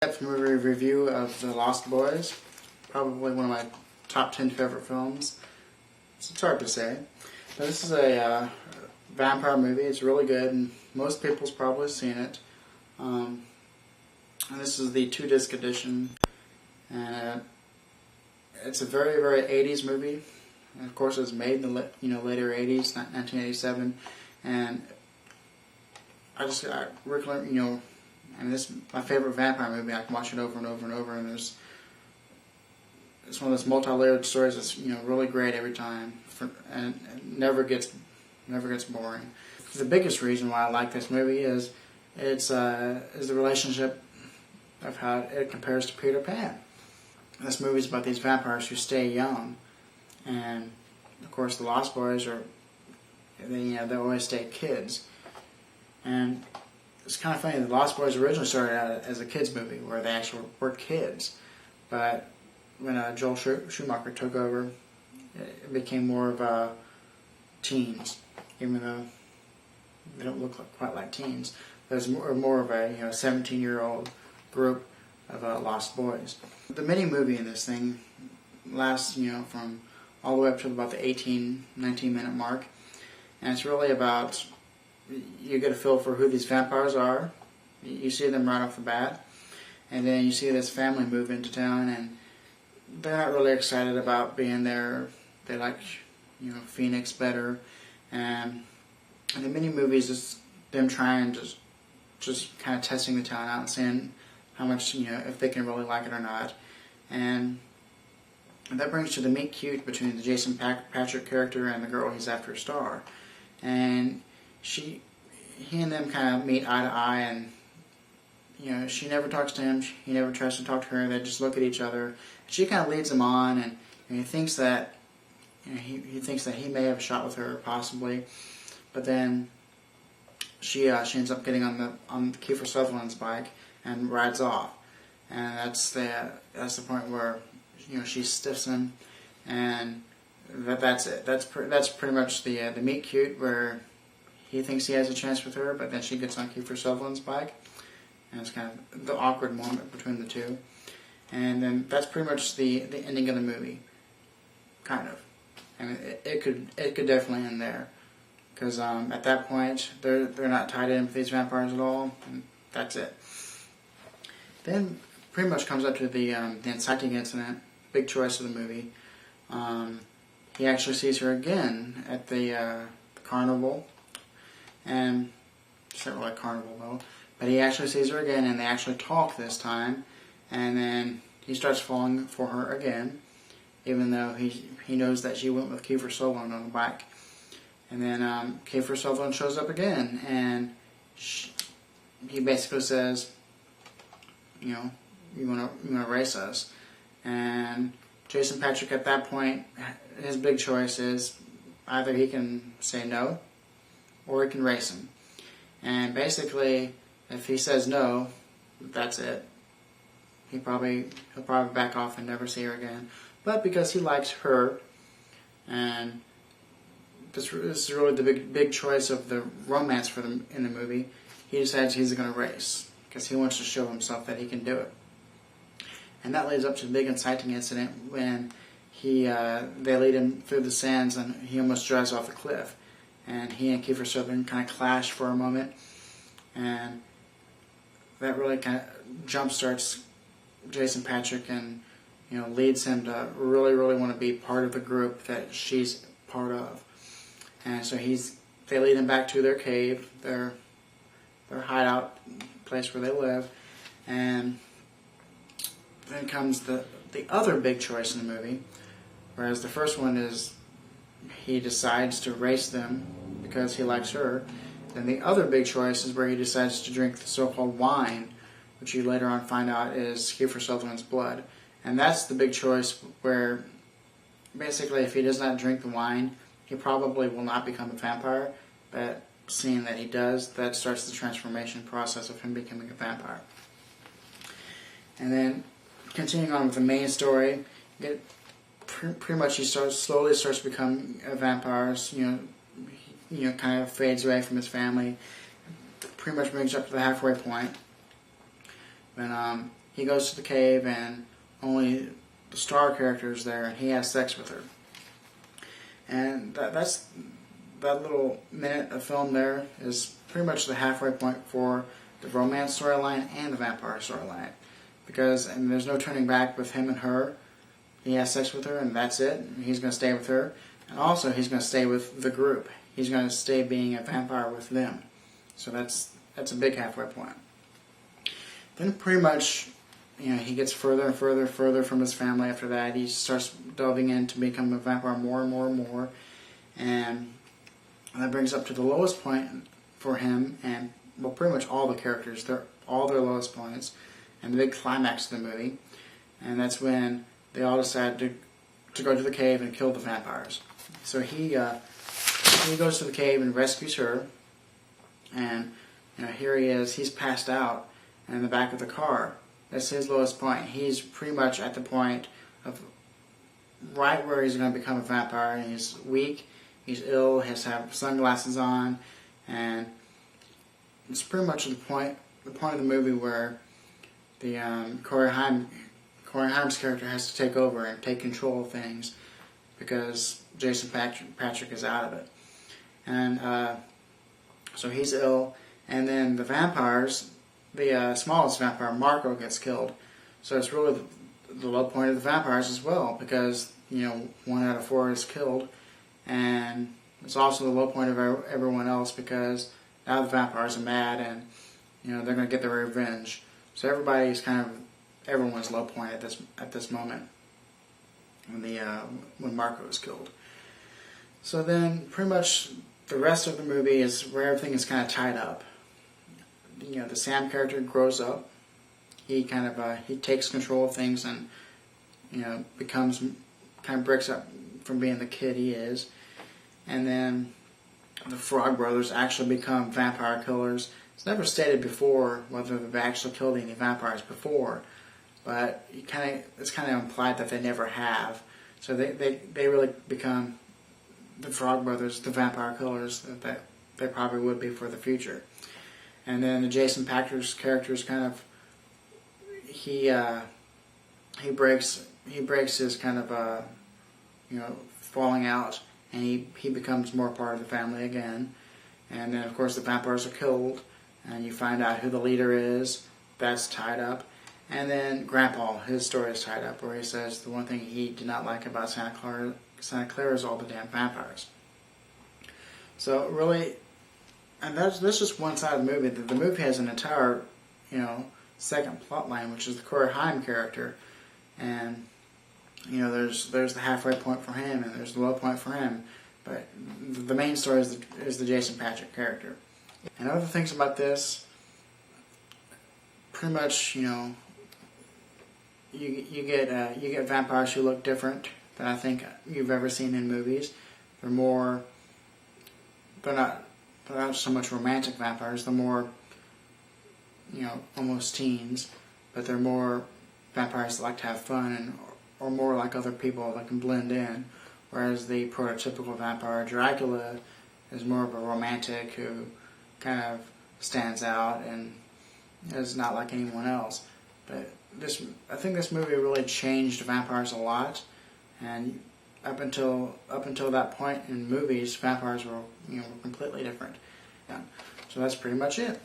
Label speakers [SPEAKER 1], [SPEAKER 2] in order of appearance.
[SPEAKER 1] Depth movie review of The Lost Boys. Probably one of my top 10 favorite films. It's hard to say. But this is a vampire movie. It's really good, and most people's probably seen it. And this is the 2-disc edition. And it's a very, very 80s movie. And of course, it was made in the later 80s, 1987. And I really, this is my favorite vampire movie. I can watch it over and over and over, and it's one of those multi-layered stories that's really great every time, and it never gets boring. The biggest reason why I like this movie is the relationship of how it compares to Peter Pan. This movie is about these vampires who stay young, and of course the Lost Boys they always stay kids, and it's kind of funny. The Lost Boys originally started out as a kids movie where they actually were kids, but when Joel Schumacher took over, it became more of teens, even though they don't look quite like teens. There's more of a 17-year-old group of Lost Boys. The mini movie in this thing lasts from all the way up to about the 18-19 minute mark, and it's really about. You get a feel for who these vampires are. You see them right off the bat. And then you see this family move into town, and they're not really excited about being there. They like, Phoenix better. And the mini movies is them trying just kind of testing the town out and seeing how much, if they can really like it or not. And that brings to the meet cute between the Jason Patric character and the girl he's after, Star. And he and them kind of meet eye to eye, and she never talks to him. He never tries to talk to her. They just look at each other. She kind of leads him on, and he thinks that he thinks that he may have a shot with her possibly, but then she ends up getting on Kiefer Sutherland's bike and rides off, and that's the point where she stiffs him, and that's it. That's pretty much the meet cute where he thinks he has a chance with her, but then she gets on Kiefer Sutherland's bike, and it's kind of the awkward moment between the two. And then that's pretty much the ending of the movie, kind of. I mean, it could definitely end there, because at that point they're not tied in with these vampires at all, and that's it. Then pretty much comes up to the inciting incident, big choice of the movie. He actually sees her again at the carnival. And it's not really a carnival though, but he actually sees her again, and they actually talk this time, and then he starts falling for her again, even though he knows that she went with Kiefer Sutherland on the bike. And then Kiefer Sutherland shows up again, and he basically says, you want to race us. And Jason Patric at that point, his big choice is either he can say no, or he can race him. And basically, if he says no, that's it. He'll probably back off and never see her again. But because he likes her, and this is really the big choice of the romance for them in the movie, he decides he's going to race because he wants to show himself that he can do it. And that leads up to the big inciting incident when they lead him through the sands and he almost drives off the cliff. And he and Kiefer Sutherland kind of clash for a moment, and that really kind of jumpstarts Jason Patric and leads him to really, really want to be part of the group that she's part of. And so they lead him back to their cave, their hideout place where they live, and then comes the other big choice in the movie, whereas the first one is he decides to race them because he likes her. Then the other big choice is where he decides to drink the so-called wine, which you later on find out is Kiefer Sutherland's blood. And that's the big choice where basically if he does not drink the wine, he probably will not become a vampire, but seeing that he does, that starts the transformation process of him becoming a vampire. And then continuing on with the main story, pretty much he slowly starts to become a vampire. Kind of fades away from his family. Pretty much brings up to the halfway point when he goes to the cave and only the star character is there, and he has sex with her. And that little minute of film there is pretty much the halfway point for the romance storyline and the vampire storyline. Because there's no turning back with him and her. He has sex with her, and that's it. He's going to stay with her. And also, he's going to stay with the group. He's going to stay being a vampire with them. So that's a big halfway point. Then pretty much, he gets further and further from his family after that. He starts delving in to become a vampire more and more. And that brings up to the lowest point for him, and well, pretty much all the characters. They're all their lowest points, and the big climax of the movie. And that's when they all decide to go to the cave and kill the vampires. So he goes to the cave and rescues her, and here he is. He's passed out in the back of the car. That's his lowest point. He's pretty much at the point of right where he's going to become a vampire. He's weak, he's ill, has to have sunglasses on, and it's pretty much the point of the movie where the Corey Haim's character has to take over and take control of things because Jason Patric is out of it. And so he's ill, and then the vampires, the smallest vampire, Marco, gets killed. So it's really the low point of the vampires as well, because 1 out of 4 is killed, and it's also the low point of everyone else because now the vampires are mad and they're going to get their revenge. So everybody's everyone's low point at this moment when Marco is killed. So then pretty much the rest of the movie is where everything is kind of tied up. The Sam character grows up. He he takes control of things and breaks up from being the kid he is. And then the Frog Brothers actually become vampire killers. It's never stated before whether they've actually killed any vampires before, but it's kind of implied that they never have. So they really become the Frog Brothers, the vampire killers that they probably would be for the future. And then the Jason Patric character is he breaks his falling out, and he becomes more part of the family again. And then of course the vampires are killed, and you find out who the leader is. That's tied up. And then Grandpa, his story is tied up, where he says the one thing he did not like about Santa Clara is all the damn vampires. So really, and that's just one side of the movie. The movie has an entire, second plot line, which is the Corey Haim character, and there's the halfway point for him, and there's the low point for him. But the main story is the Jason Patric character. And other things about this, pretty much, you get vampires who look different than I think you've ever seen in movies. They're not so much romantic vampires. They're more, almost teens, but they're more vampires that like to have fun or more like other people that can blend in. Whereas the prototypical vampire Dracula is more of a romantic who kind of stands out and is not like anyone else. But I think this movie really changed vampires a lot, and up until that point in movies, vampires were completely different. Yeah. So that's pretty much it.